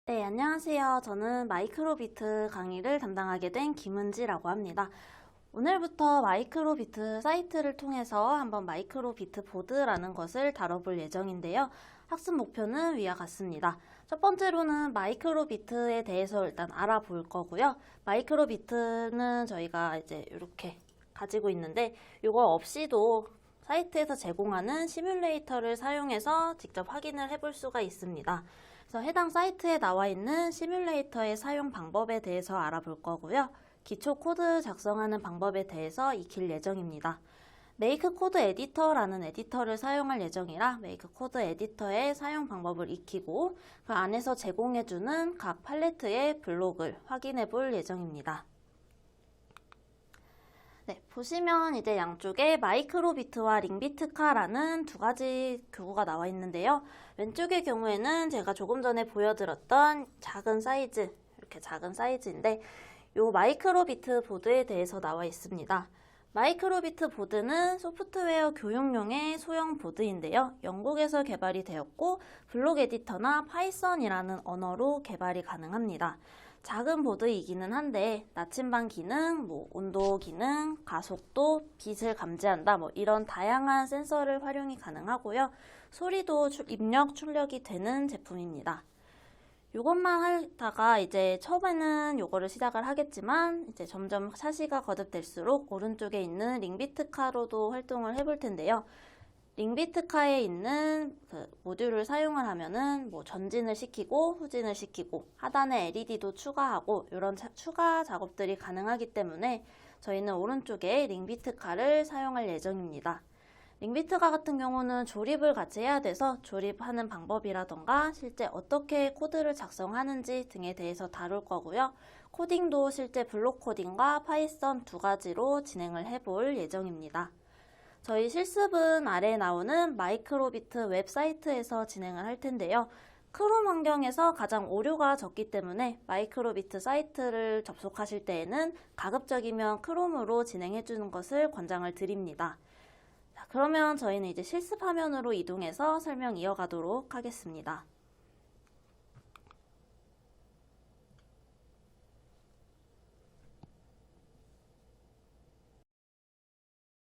네, 안녕하세요. 저는 마이크로비트 강의를 담당하게 된 김은지라고 합니다. 오늘부터 마이크로비트 사이트를 통해서 한번 마이크로비트 보드라는 것을 다뤄볼 예정인데요. 학습 목표는 위와 같습니다. 첫 번째로는 마이크로비트에 대해서 일단 알아볼 거고요. 마이크로비트는 저희가 이제 이렇게 가지고 있는데 이거 없이도 사이트에서 제공하는 시뮬레이터를 사용해서 직접 확인을 해볼 수가 있습니다. 그래서 해당 사이트에 나와 있는 시뮬레이터의 사용 방법에 대해서 알아볼 거고요. 기초 코드 작성하는 방법에 대해서 익힐 예정입니다. 메이크 코드 에디터라는 에디터를 사용할 예정이라 메이크 코드 에디터의 사용 방법을 익히고 그 안에서 제공해주는 각 팔레트의 블록을 확인해 볼 예정입니다. 네, 보시면 이제 양쪽에 마이크로비트와 링비트카라는 두 가지 교구가 나와 있는데요. 왼쪽의 경우에는 제가 조금 전에 보여드렸던 작은 사이즈, 이렇게 작은 사이즈인데 이 마이크로비트 보드에 대해서 나와 있습니다. 마이크로비트 보드는 소프트웨어 교육용의 소형 보드인데요. 영국에서 개발이 되었고 블록 에디터나 파이썬이라는 언어로 개발이 가능합니다. 작은 보드이기는 한데 나침반 기능, 온도 기능, 가속도, 빛을 감지한다 이런 다양한 센서를 활용이 가능하고요. 소리도 입력 출력이 되는 제품입니다. 이것만 하다가 이제 처음에는 이거를 시작을 하겠지만 이제 점점 차시가 거듭될수록 오른쪽에 있는 링비트카로도 활동을 해볼 텐데요. 링비트카에 있는 그 모듈을 사용을 하면은 전진을 시키고 후진을 시키고 하단에 LED도 추가하고 이런 추가 작업들이 가능하기 때문에 저희는 오른쪽에 링비트카를 사용할 예정입니다. 링비트카 같은 경우는 조립을 같이 해야 돼서 조립하는 방법이라던가 실제 어떻게 코드를 작성하는지 등에 대해서 다룰 거고요. 코딩도 실제 블록 코딩과 파이썬 두 가지로 진행을 해볼 예정입니다. 저희 실습은 아래에 나오는 마이크로비트 웹사이트에서 진행을 할 텐데요. 크롬 환경에서 가장 오류가 적기 때문에 마이크로비트 사이트를 접속하실 때에는 가급적이면 크롬으로 진행해 주는 것을 권장을 드립니다. 자, 그러면 저희는 이제 실습 화면으로 이동해서 설명 이어가도록 하겠습니다.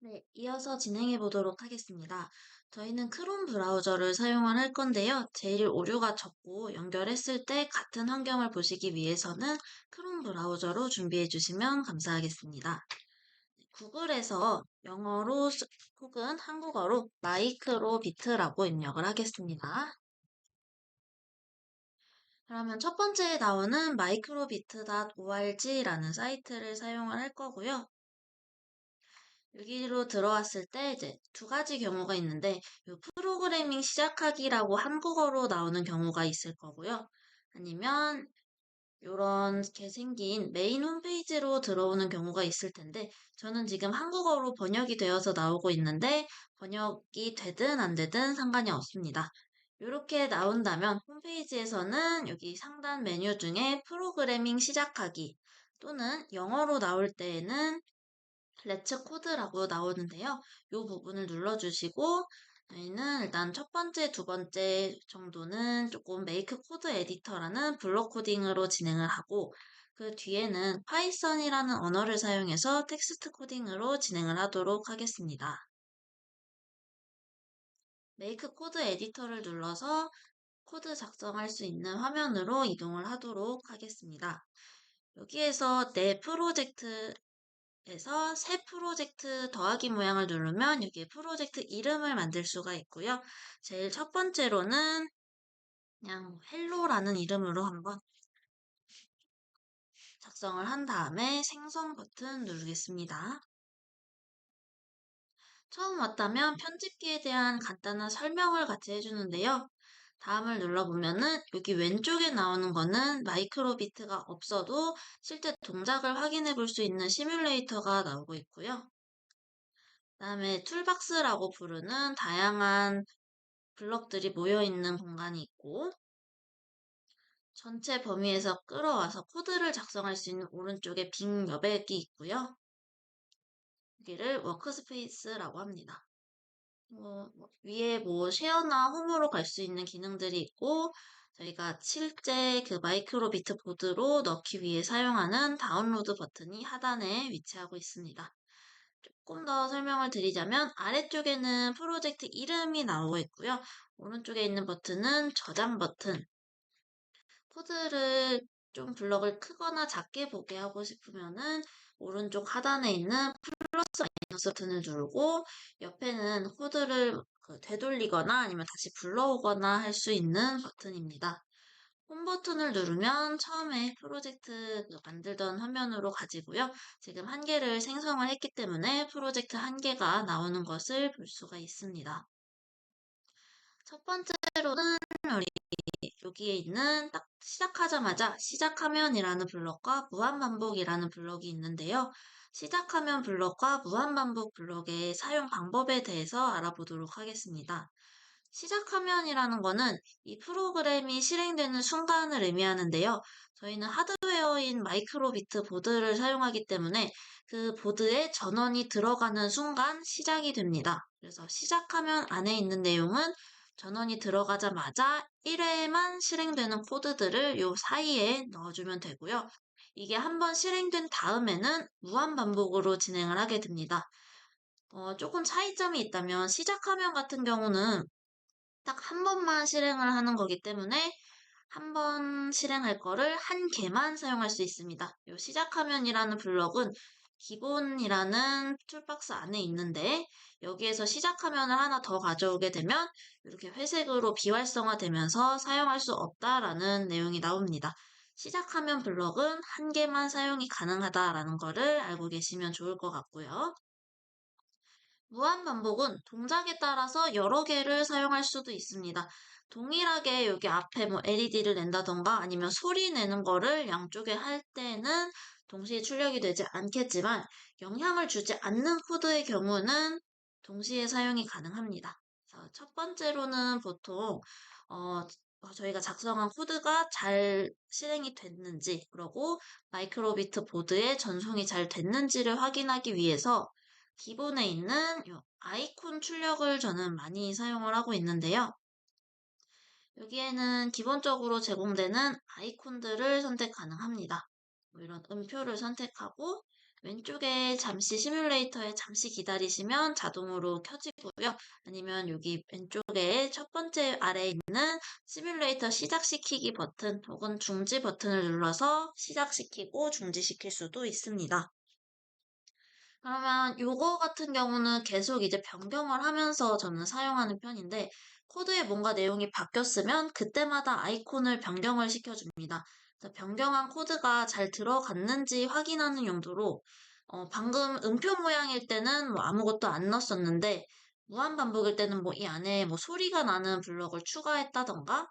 네, 이어서 진행해 보도록 하겠습니다. 저희는 크롬 브라우저를 사용을 할 건데요. 제일 오류가 적고 연결했을 때 같은 환경을 보시기 위해서는 크롬 브라우저로 준비해 주시면 감사하겠습니다. 구글에서 영어로 혹은 한국어로 마이크로 비트라고 입력을 하겠습니다. 그러면 첫 번째에 나오는 microbit.org라는 사이트를 사용을 할 거고요. 여기로 들어왔을 때 이제 두 가지 경우가 있는데 이 프로그래밍 시작하기라고 한국어로 나오는 경우가 있을 거고요. 아니면 이렇게 생긴 메인 홈페이지로 들어오는 경우가 있을 텐데 저는 지금 한국어로 번역이 되어서 나오고 있는데 번역이 되든 안 되든 상관이 없습니다. 이렇게 나온다면 홈페이지에서는 여기 상단 메뉴 중에 프로그래밍 시작하기 또는 영어로 나올 때에는 렛츠 코드라고 나오는데요. 이 부분을 눌러주시고 저희는 일단 첫 번째, 두 번째 정도는 조금 메이크 코드 에디터라는 블록 코딩으로 진행을 하고 그 뒤에는 파이썬이라는 언어를 사용해서 텍스트 코딩으로 진행을 하도록 하겠습니다. 메이크 코드 에디터를 눌러서 코드 작성할 수 있는 화면으로 이동을 하도록 하겠습니다. 여기에서 내 프로젝트 에서 새 프로젝트 더하기 모양을 누르면 여기에 프로젝트 이름을 만들 수가 있고요. 제일 첫 번째로는 그냥 헬로라는 이름으로 한번 작성을 한 다음에 생성 버튼 누르겠습니다. 처음 왔다면 편집기에 대한 간단한 설명을 같이 해주는데요. 다음을 눌러보면은 여기 왼쪽에 나오는 거는 마이크로비트가 없어도 실제 동작을 확인해 볼 수 있는 시뮬레이터가 나오고 있고요. 그다음에 툴박스라고 부르는 다양한 블럭들이 모여있는 공간이 있고 전체 범위에서 끌어와서 코드를 작성할 수 있는 오른쪽에 빈 여백이 있고요. 여기를 워크스페이스라고 합니다. 위에 쉐어나 홈으로 갈 수 있는 기능들이 있고 저희가 실제 그 마이크로비트 보드로 넣기 위해 사용하는 다운로드 버튼이 하단에 위치하고 있습니다. 조금 더 설명을 드리자면 아래쪽에는 프로젝트 이름이 나오고 있고요. 오른쪽에 있는 버튼은 저장 버튼. 코드를 좀 블럭을 크거나 작게 보게 하고 싶으면은 오른쪽 하단에 있는 플러스 마이너스 버튼을 누르고 옆에는 코드를 되돌리거나 아니면 다시 불러오거나 할 수 있는 버튼입니다. 홈 버튼을 누르면 처음에 프로젝트 만들던 화면으로 가지고요. 지금 한 개를 생성을 했기 때문에 프로젝트 한 개가 나오는 것을 볼 수가 있습니다. 첫 번째로는 우리 여기에 있는 딱 시작하자마자 시작하면이라는 블럭과 무한반복이라는 블럭이 있는데요. 시작하면 블럭과 무한반복 블럭의 사용 방법에 대해서 알아보도록 하겠습니다. 시작하면이라는 거는 이 프로그램이 실행되는 순간을 의미하는데요. 저희는 하드웨어인 마이크로비트 보드를 사용하기 때문에 그 보드에 전원이 들어가는 순간 시작이 됩니다. 그래서 시작하면 안에 있는 내용은 전원이 들어가자마자 1회만 실행되는 코드들을 요 사이에 넣어주면 되고요. 이게 한번 실행된 다음에는 무한 반복으로 진행을 하게 됩니다. 조금 차이점이 있다면 시작하면 같은 경우는 딱 한 번만 실행을 하는 거기 때문에 한 번 실행할 거를 한 개만 사용할 수 있습니다. 요 시작하면이라는 블럭은 기본이라는 툴박스 안에 있는데 여기에서 시작하면을 하나 더 가져오게 되면 이렇게 회색으로 비활성화되면서 사용할 수 없다라는 내용이 나옵니다. 시작하면 블럭은 한 개만 사용이 가능하다라는 거를 알고 계시면 좋을 것 같고요. 무한 반복은 동작에 따라서 여러 개를 사용할 수도 있습니다. 동일하게 여기 앞에 뭐 LED를 낸다던가 아니면 소리 내는 거를 양쪽에 할 때는 동시에 출력이 되지 않겠지만 영향을 주지 않는 코드의 경우는 동시에 사용이 가능합니다. 그래서 첫 번째로는 보통 어, 저희가 작성한 코드가 잘 실행이 됐는지 그리고 마이크로비트 보드에 전송이 잘 됐는지를 확인하기 위해서 기본에 있는 요 아이콘 출력을 저는 많이 사용을 하고 있는데요. 여기에는 기본적으로 제공되는 아이콘들을 선택 가능합니다. 뭐 이런 음표를 선택하고 왼쪽에 잠시 시뮬레이터에 잠시 기다리시면 자동으로 켜지고요. 아니면 여기 왼쪽에 첫 번째 아래에 있는 시뮬레이터 시작시키기 버튼 혹은 중지 버튼을 눌러서 시작시키고 중지시킬 수도 있습니다. 그러면 요거 같은 경우는 계속 이제 변경을 하면서 저는 사용하는 편인데 코드에 뭔가 내용이 바뀌었으면 그때마다 아이콘을 변경을 시켜줍니다. 그래서 변경한 코드가 잘 들어갔는지 확인하는 용도로 방금 음표 모양일 때는 뭐 아무것도 안 넣었었는데 무한 반복일 때는 뭐 이 안에 뭐 소리가 나는 블럭을 추가했다던가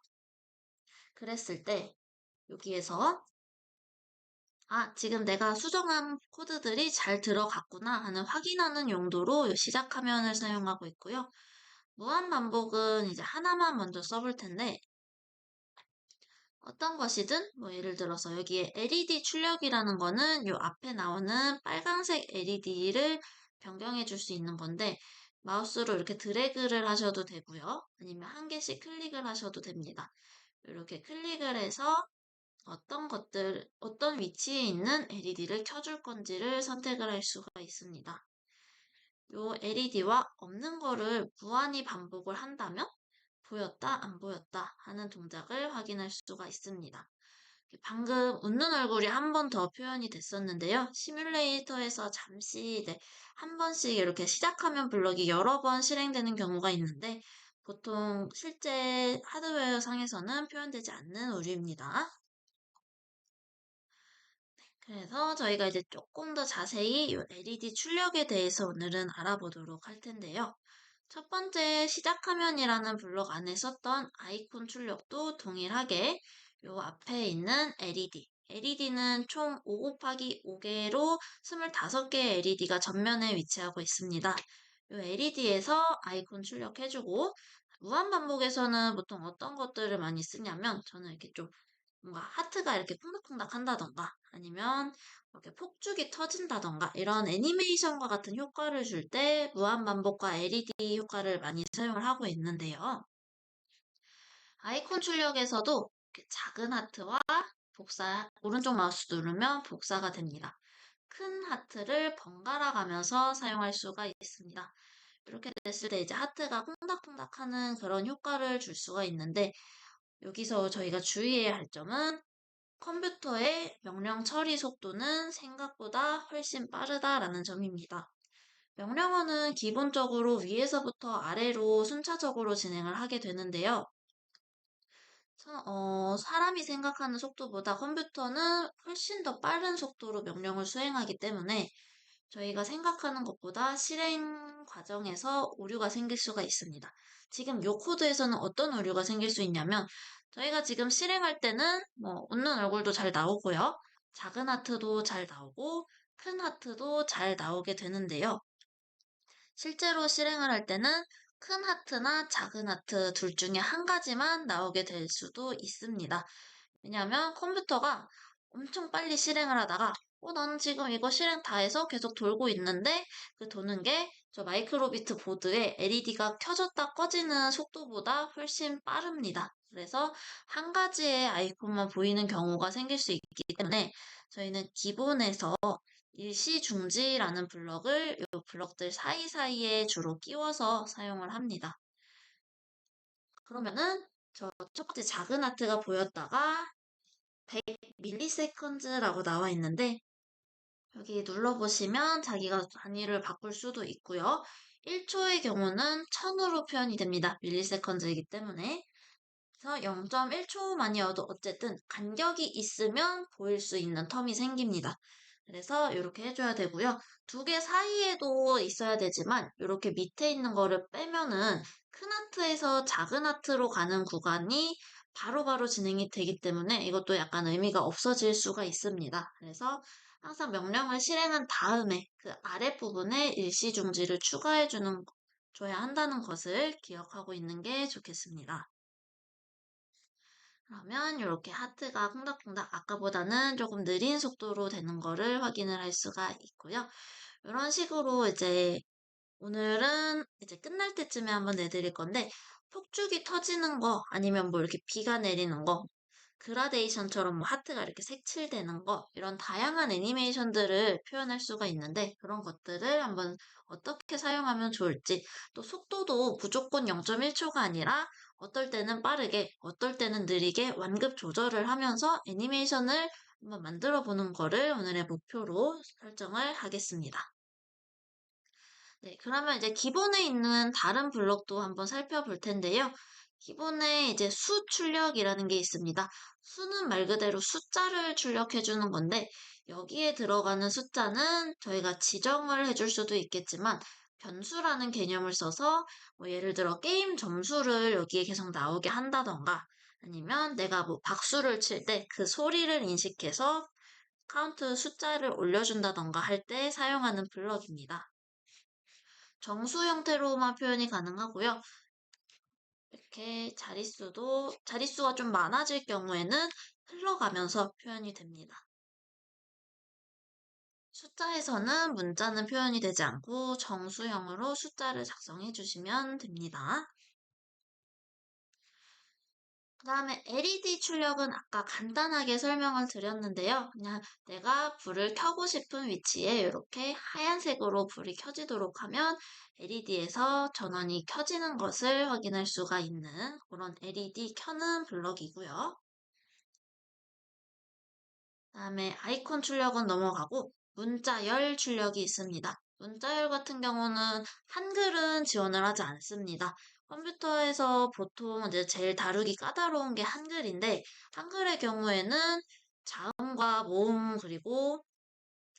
그랬을 때 여기에서 지금 내가 수정한 코드들이 잘 들어갔구나 하는 확인하는 용도로 시작 화면을 사용하고 있고요. 무한 반복은 이제 하나만 먼저 써볼 텐데, 어떤 것이든, 뭐 예를 들어서 여기에 LED 출력이라는 거는 이 앞에 나오는 빨간색 LED를 변경해 줄 수 있는 건데, 마우스로 이렇게 드래그를 하셔도 되고요. 아니면 한 개씩 클릭을 하셔도 됩니다. 이렇게 클릭을 해서 어떤 위치에 있는 LED를 켜줄 건지를 선택을 할 수가 있습니다. 요 LED와 없는 거를 무한히 반복을 한다면 보였다, 안 보였다 하는 동작을 확인할 수가 있습니다. 방금 웃는 얼굴이 한 번 더 표현이 됐었는데요. 시뮬레이터에서 잠시 한 번씩 이렇게 시작하면 블럭이 여러 번 실행되는 경우가 있는데 보통 실제 하드웨어 상에서는 표현되지 않는 오류입니다. 그래서 저희가 이제 조금 더 자세히 이 LED 출력에 대해서 오늘은 알아보도록 할 텐데요. 첫 번째 시작 화면이라는 블록 안에 썼던 아이콘 출력도 동일하게 이 앞에 있는 LED. LED는 총 5 곱하기 5개로 25개의 LED가 전면에 위치하고 있습니다. 이 LED에서 아이콘 출력해주고 무한 반복에서는 보통 어떤 것들을 많이 쓰냐면 저는 이렇게 좀 뭔가 하트가 이렇게 쿵닥쿵닥 한다던가 아니면 이렇게 폭죽이 터진다던가 이런 애니메이션과 같은 효과를 줄 때 무한반복과 LED 효과를 많이 사용을 하고 있는데요. 아이콘 출력에서도 이렇게 작은 하트와 복사, 오른쪽 마우스 누르면 복사가 됩니다. 큰 하트를 번갈아 가면서 사용할 수가 있습니다. 이렇게 됐을 때 이제 하트가 콩닥콩닥 하는 그런 효과를 줄 수가 있는데, 여기서 저희가 주의해야 할 점은 컴퓨터의 명령 처리 속도는 생각보다 훨씬 빠르다라는 점입니다. 명령어는 기본적으로 위에서부터 아래로 순차적으로 진행을 하게 되는데요. 사람이 생각하는 속도보다 컴퓨터는 훨씬 더 빠른 속도로 명령을 수행하기 때문에 저희가 생각하는 것보다 실행 과정에서 오류가 생길 수가 있습니다. 지금 요 코드에서는 어떤 오류가 생길 수 있냐면, 저희가 지금 실행할 때는 웃는 얼굴도 잘 나오고요. 작은 하트도 잘 나오고 큰 하트도 잘 나오게 되는데요. 실제로 실행을 할 때는 큰 하트나 작은 하트 둘 중에 한 가지만 나오게 될 수도 있습니다. 왜냐하면 컴퓨터가 엄청 빨리 실행을 하다가 나는 지금 이거 실행 다 해서 계속 돌고 있는데 그 도는 게 저 마이크로비트 보드에 LED가 켜졌다 꺼지는 속도보다 훨씬 빠릅니다. 그래서 한 가지의 아이콘만 보이는 경우가 생길 수 있기 때문에 저희는 기본에서 일시 중지라는 블럭을 이 블럭들 사이사이에 주로 끼워서 사용을 합니다. 그러면은 저 첫 번째 작은 하트가 보였다가 100ms라고 나와 있는데, 여기 눌러보시면 자기가 단위를 바꿀 수도 있고요. 1초의 경우는 1000으로 표현이 됩니다. 밀리세컨즈이기 때문에. 그래서 0.1초만이어도 어쨌든 간격이 있으면 보일 수 있는 텀이 생깁니다. 그래서 이렇게 해줘야 되고요. 두 개 사이에도 있어야 되지만 이렇게 밑에 있는 거를 빼면은 큰 하트에서 작은 하트로 가는 구간이 바로바로 진행이 되기 때문에 이것도 약간 의미가 없어질 수가 있습니다. 그래서 항상 명령을 실행한 다음에 그 아랫부분에 일시중지를 줘야 한다는 것을 기억하고 있는 게 좋겠습니다. 그러면 이렇게 하트가 콩닥콩닥 아까보다는 조금 느린 속도로 되는 거를 확인을 할 수가 있고요. 이런 식으로 이제 오늘은 이제 끝날 때쯤에 한번 내드릴 건데, 폭죽이 터지는 거 아니면 뭐 이렇게 비가 내리는 거, 그라데이션처럼 뭐 하트가 이렇게 색칠되는 거, 이런 다양한 애니메이션들을 표현할 수가 있는데, 그런 것들을 한번 어떻게 사용하면 좋을지, 또 속도도 무조건 0.1초가 아니라 어떨 때는 빠르게, 어떨 때는 느리게 완급 조절을 하면서 애니메이션을 한번 만들어 보는 거를 오늘의 목표로 설정을 하겠습니다. 네, 그러면 이제 기본에 있는 다른 블록도 한번 살펴볼 텐데요. 기본에 이제 수 출력이라는 게 있습니다. 수는 말 그대로 숫자를 출력해 주는 건데, 여기에 들어가는 숫자는 저희가 지정을 해줄 수도 있겠지만 변수라는 개념을 써서 뭐 예를 들어 게임 점수를 여기에 계속 나오게 한다던가, 아니면 내가 뭐 박수를 칠 때 그 소리를 인식해서 카운트 숫자를 올려준다던가 할 때 사용하는 블럭입니다. 정수 형태로만 표현이 가능하고요. 이렇게 자릿수가 좀 많아질 경우에는 흘러가면서 표현이 됩니다. 숫자에서는 문자는 표현이 되지 않고 정수형으로 숫자를 작성해 주시면 됩니다. 그 다음에 LED 출력은 아까 간단하게 설명을 드렸는데요. 그냥 내가 불을 켜고 싶은 위치에 이렇게 하얀색으로 불이 켜지도록 하면 LED에서 전원이 켜지는 것을 확인할 수가 있는 그런 LED 켜는 블럭이고요. 그 다음에 아이콘 출력은 넘어가고 문자열 출력이 있습니다. 문자열 같은 경우는 한글은 지원을 하지 않습니다. 컴퓨터에서 보통 이제 제일 다루기 까다로운 게 한글인데, 한글의 경우에는 자음과 모음 그리고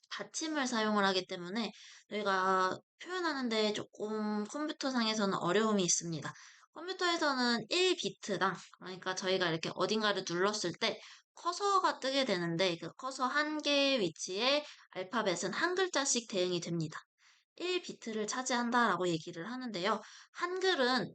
받침을 사용을 하기 때문에 저희가 표현하는데 조금 컴퓨터상에서는 어려움이 있습니다. 컴퓨터에서는 1비트당, 그러니까 저희가 이렇게 어딘가를 눌렀을 때 커서가 뜨게 되는데, 그 커서 한 개의 위치에 알파벳은 한 글자씩 대응이 됩니다. 1비트를 차지한다라고 얘기를 하는데요. 한글은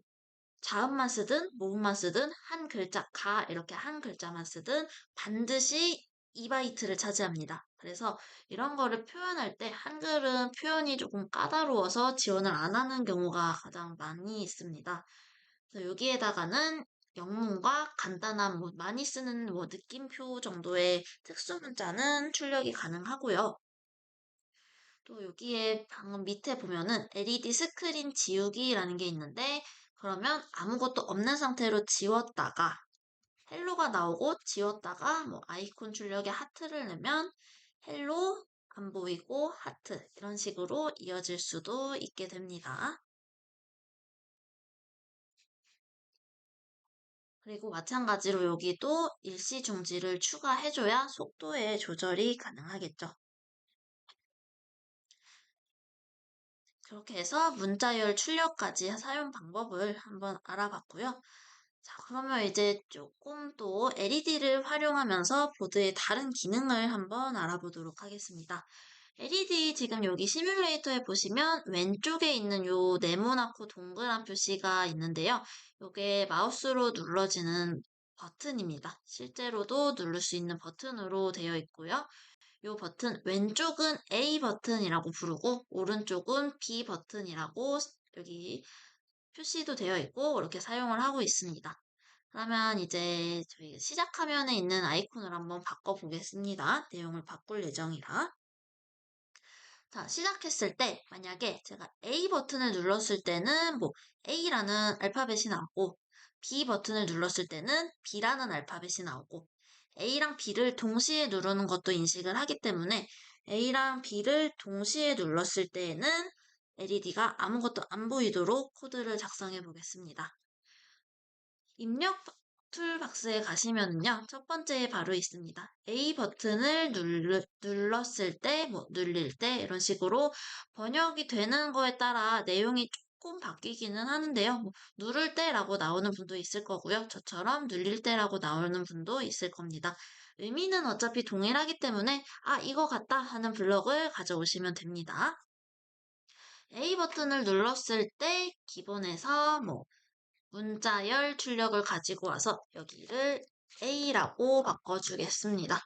자음만 쓰든 모음만 쓰든 한 글자, 가 이렇게 한 글자만 쓰든 반드시 2바이트를 차지합니다. 그래서 이런 거를 표현할 때 한글은 표현이 조금 까다로워서 지원을 안 하는 경우가 가장 많이 있습니다. 그래서 여기에다가는 영문과 간단한 많이 쓰는 느낌표 정도의 특수 문자는 출력이 가능하고요. 또 여기에 방금 밑에 보면은 LED 스크린 지우기라는 게 있는데 그러면 아무것도 없는 상태로 지웠다가 헬로가 나오고 지웠다가 아이콘 출력에 하트를 내면 헬로 안 보이고 하트 이런 식으로 이어질 수도 있게 됩니다. 그리고 마찬가지로 여기도 일시 중지를 추가해줘야 속도의 조절이 가능하겠죠. 그렇게 해서 문자열 출력까지 사용 방법을 한번 알아봤고요. 자, 그러면 이제 조금 또 LED를 활용하면서 보드의 다른 기능을 한번 알아보도록 하겠습니다. LED 지금 여기 시뮬레이터에 보시면 왼쪽에 있는 요 네모나고 동그란 표시가 있는데요. 요게 마우스로 눌러지는 버튼입니다. 실제로도 누를 수 있는 버튼으로 되어 있고요. 요 버튼 왼쪽은 A 버튼이라고 부르고 오른쪽은 B 버튼이라고 여기 표시도 되어 있고 이렇게 사용을 하고 있습니다. 그러면 이제 저희 시작 화면에 있는 아이콘을 한번 바꿔 보겠습니다. 내용을 바꿀 예정이라. 자, 시작했을 때 만약에 제가 A 버튼을 눌렀을 때는 A라는 알파벳이 나오고 B 버튼을 눌렀을 때는 B라는 알파벳이 나오고 A랑 B를 동시에 누르는 것도 인식을 하기 때문에 A랑 B를 동시에 눌렀을 때에는 LED가 아무것도 안 보이도록 코드를 작성해 보겠습니다. 입력 툴박스에 가시면은요, 첫 번째에 바로 있습니다. A 버튼을 눌렀을 때, 눌릴 때, 이런 식으로 번역이 되는 거에 따라 내용이 조금 바뀌기는 하는데요. 누를 때라고 나오는 분도 있을 거고요. 저처럼 눌릴 때라고 나오는 분도 있을 겁니다. 의미는 어차피 동일하기 때문에, 아, 이거 같다 하는 블럭을 가져오시면 됩니다. A 버튼을 눌렀을 때 기본에서 문자열 출력을 가지고 와서 여기를 A라고 바꿔주겠습니다.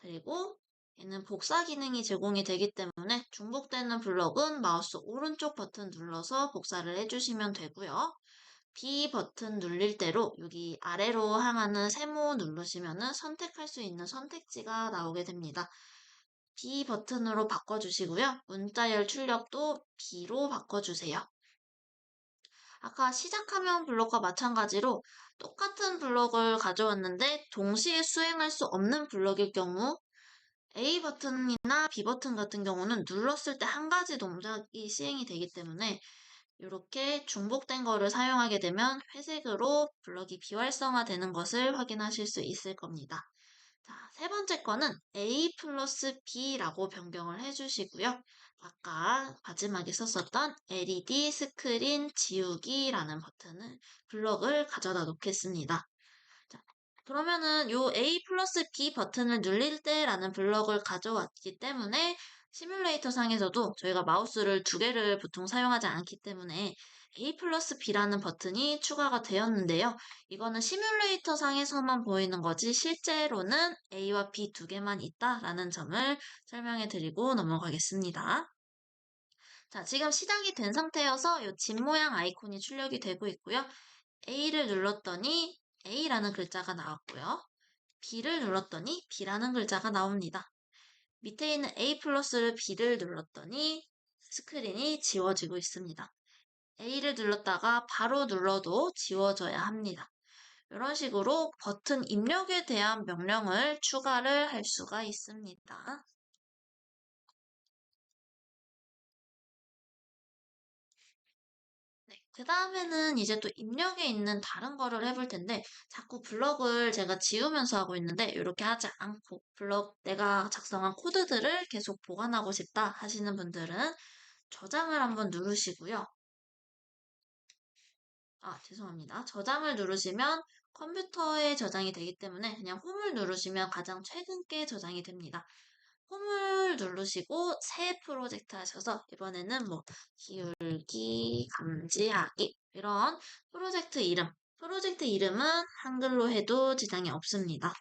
그리고 얘는 복사 기능이 제공이 되기 때문에 중복되는 블럭은 마우스 오른쪽 버튼 눌러서 복사를 해주시면 되고요. B 버튼 눌릴 때로 여기 아래로 향하는 세모 누르시면 선택할 수 있는 선택지가 나오게 됩니다. B 버튼으로 바꿔주시고요. 문자열 출력도 B로 바꿔주세요. 아까 시작하면 블록과 마찬가지로 똑같은 블록을 가져왔는데 동시에 수행할 수 없는 블록일 경우 A 버튼이나 B 버튼 같은 경우는 눌렀을 때 한 가지 동작이 시행이 되기 때문에 이렇게 중복된 거를 사용하게 되면 회색으로 블럭이 비활성화되는 것을 확인하실 수 있을 겁니다. 자, 세 번째 거는 A 플러스 B라고 변경을 해주시고요. 아까 마지막에 썼었던 LED 스크린 지우기라는 블럭을 가져다 놓겠습니다. 자, 그러면은 요 A 플러스 B 버튼을 눌릴 때라는 블럭을 가져왔기 때문에 시뮬레이터 상에서도 저희가 마우스를 두 개를 보통 사용하지 않기 때문에 A 플러스 B라는 버튼이 추가가 되었는데요. 이거는 시뮬레이터 상에서만 보이는 거지 실제로는 A와 B 두 개만 있다라는 점을 설명해 드리고 넘어가겠습니다. 자, 지금 시작이 된 상태여서 이 집 모양 아이콘이 출력이 되고 있고요. A를 눌렀더니 A라는 글자가 나왔고요. B를 눌렀더니 B라는 글자가 나옵니다. 밑에 있는 A 플러스를 B를 눌렀더니 스크린이 지워지고 있습니다. A를 눌렀다가 바로 눌러도 지워져야 합니다. 이런 식으로 버튼 입력에 대한 명령을 추가를 할 수가 있습니다. 네, 그 다음에는 이제 또 입력에 있는 다른 거를 해볼 텐데 자꾸 블럭을 제가 지우면서 하고 있는데 이렇게 하지 않고 블럭 내가 작성한 코드들을 계속 보관하고 싶다 하시는 분들은 저장을 한번 누르시고요. 아, 죄송합니다. 저장을 누르시면 컴퓨터에 저장이 되기 때문에 그냥 홈을 누르시면 가장 최근 게 저장이 됩니다. 홈을 누르시고 새 프로젝트 하셔서 이번에는 기울기 감지하기 이런 프로젝트 이름은 한글로 해도 지장이 없습니다.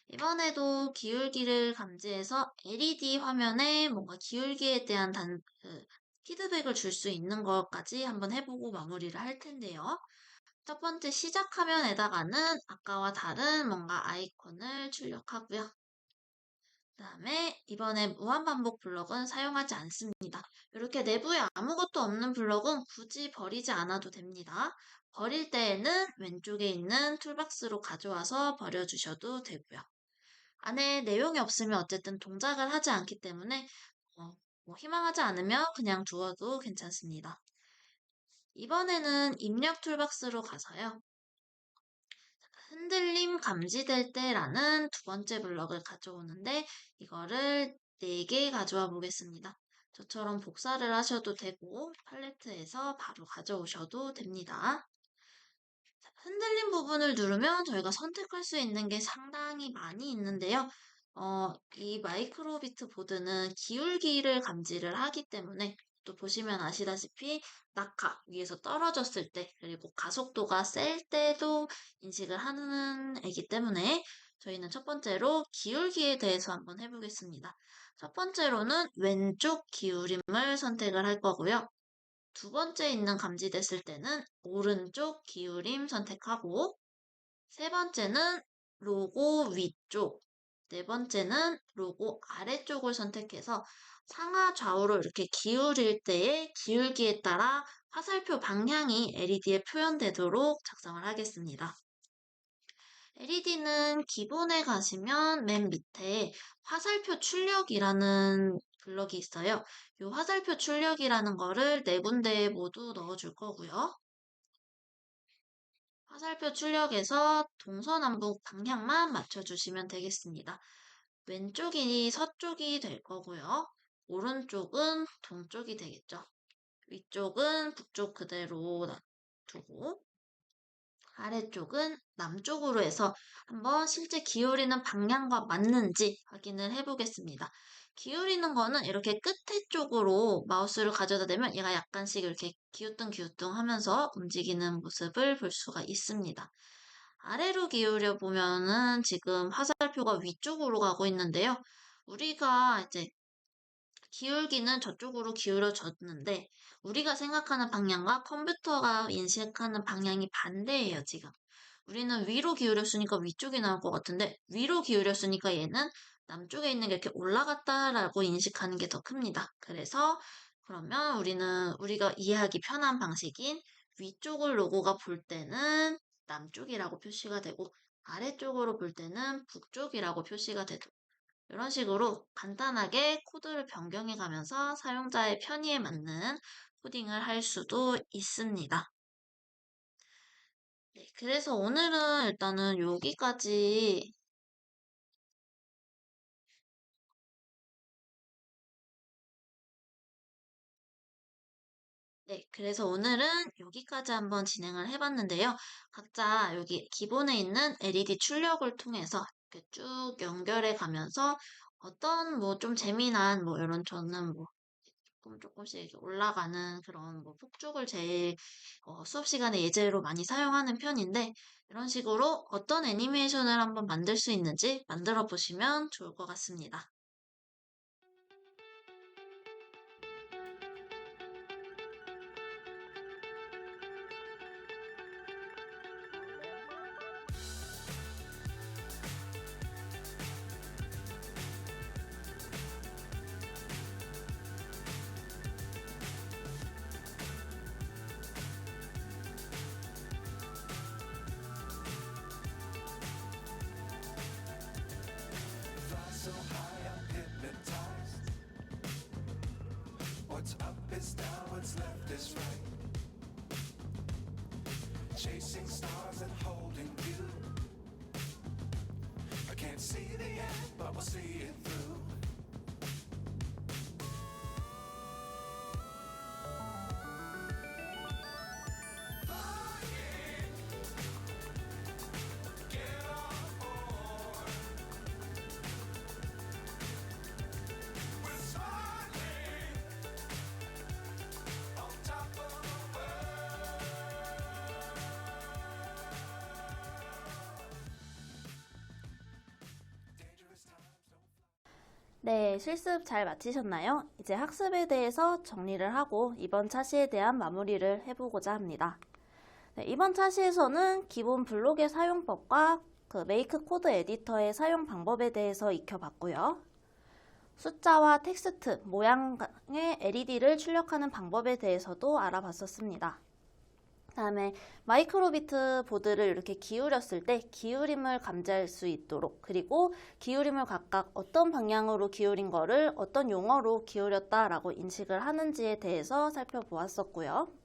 이번에도 기울기를 감지해서 LED 화면에 뭔가 기울기에 대한 피드백을 줄 수 있는 것까지 한번 해보고 마무리를 할 텐데요. 첫 번째 시작 화면에다가는 아까와 다른 뭔가 아이콘을 출력하고요. 그 다음에 이번에 무한반복 블럭은 사용하지 않습니다. 이렇게 내부에 아무것도 없는 블럭은 굳이 버리지 않아도 됩니다. 버릴 때에는 왼쪽에 있는 툴박스로 가져와서 버려주셔도 되고요. 안에 내용이 없으면 어쨌든 동작을 하지 않기 때문에 희망하지 않으면 그냥 두어도 괜찮습니다. 이번에는 입력 툴박스로 가서요. 흔들림 감지될 때라는 두 번째 블럭을 가져오는데 이거를 4개 가져와 보겠습니다. 저처럼 복사를 하셔도 되고 팔레트에서 바로 가져오셔도 됩니다. 흔들림 부분을 누르면 저희가 선택할 수 있는 게 상당히 많이 있는데요. 이 마이크로비트 보드는 기울기를 감지를 하기 때문에 또 보시면 아시다시피 낙하 위에서 떨어졌을 때 그리고 가속도가 셀 때도 인식을 하는 애기 때문에 저희는 첫 번째로 기울기에 대해서 한번 해보겠습니다. 첫 번째로는 왼쪽 기울임을 선택을 할 거고요. 두 번째 있는 감지됐을 때는 오른쪽 기울임 선택하고 세 번째는 로고 위쪽, 네 번째는 로고 아래쪽을 선택해서 상하 좌우로 이렇게 기울일 때의 기울기에 따라 화살표 방향이 LED에 표현되도록 작성을 하겠습니다. LED는 기본에 가시면 맨 밑에 화살표 출력이라는 블럭이 있어요. 이 화살표 출력이라는 거를 4군데에 모두 넣어줄 거고요. 화살표 출력에서 동서남북 방향만 맞춰주시면 되겠습니다. 왼쪽이 서쪽이 될 거고요. 오른쪽은 동쪽이 되겠죠. 위쪽은 북쪽 그대로 두고 아래쪽은 남쪽으로 해서 한번 실제 기울이는 방향과 맞는지 확인을 해보겠습니다. 기울이는 거는 이렇게 끝에 쪽으로 마우스를 가져다 대면 얘가 약간씩 이렇게 기우뚱기우뚱 하면서 움직이는 모습을 볼 수가 있습니다. 아래로 기울여 보면은 지금 화살표가 위쪽으로 가고 있는데요. 우리가 이제 기울기는 저쪽으로 기울어졌는데 우리가 생각하는 방향과 컴퓨터가 인식하는 방향이 반대예요, 지금. 우리는 위로 기울였으니까 위쪽이 나올 것 같은데 위로 기울였으니까 얘는 남쪽에 있는 게 이렇게 올라갔다라고 인식하는 게 더 큽니다. 그래서 그러면 우리가 이해하기 편한 방식인 위쪽을 로고가 볼 때는 남쪽이라고 표시가 되고 아래쪽으로 볼 때는 북쪽이라고 표시가 되도록 이런 식으로 간단하게 코드를 변경해 가면서 사용자의 편의에 맞는 코딩을 할 수도 있습니다. 네, 그래서 오늘은 일단은 여기까지 네, 그래서 오늘은 여기까지 한번 진행을 해봤는데요. 각자 여기 기본에 있는 LED 출력을 통해서 이렇게 쭉 연결해 가면서 어떤 뭐 좀 재미난 뭐 이런 저는 뭐 조금씩 이렇게 올라가는 그런 뭐 폭죽을 제일 수업 시간에 예제로 많이 사용하는 편인데 이런 식으로 어떤 애니메이션을 한번 만들 수 있는지 만들어 보시면 좋을 것 같습니다. Fly so high, I'm hypnotized. What's up is down, what's left is right. Chasing stars and holding you. I can't see the end, but we'll see it through. Get on board. We're smiling on top of the world. Dangerous times don't fly. 네, 실습 잘 마치셨나요? 이제 학습에 대해서 정리를 하고 이번 차시에 대한 마무리를 해보고자 합니다. 네, 이번 차시에서는 기본 블록의 사용법과 그 메이크 코드 에디터의 사용 방법에 대해서 익혀봤고요. 숫자와 텍스트, 모양의 LED를 출력하는 방법에 대해서도 알아봤었습니다. 다음에 마이크로비트 보드를 이렇게 기울였을 때 기울임을 감지할 수 있도록, 그리고 기울임을 각각 어떤 방향으로 기울인 거를 어떤 용어로 기울였다라고 인식을 하는지에 대해서 살펴보았었고요.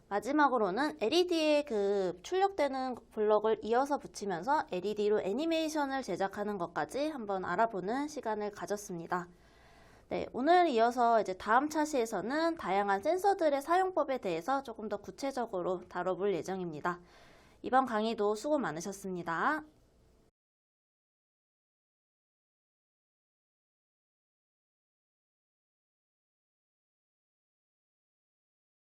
마지막으로는 LED에 그 출력되는 블럭을 이어서 붙이면서 LED로 애니메이션을 제작하는 것까지 한번 알아보는 시간을 가졌습니다. 네, 오늘 이어서 이제 다음 차시에서는 다양한 센서들의 사용법에 대해서 조금 더 구체적으로 다뤄볼 예정입니다. 이번 강의도 수고 많으셨습니다.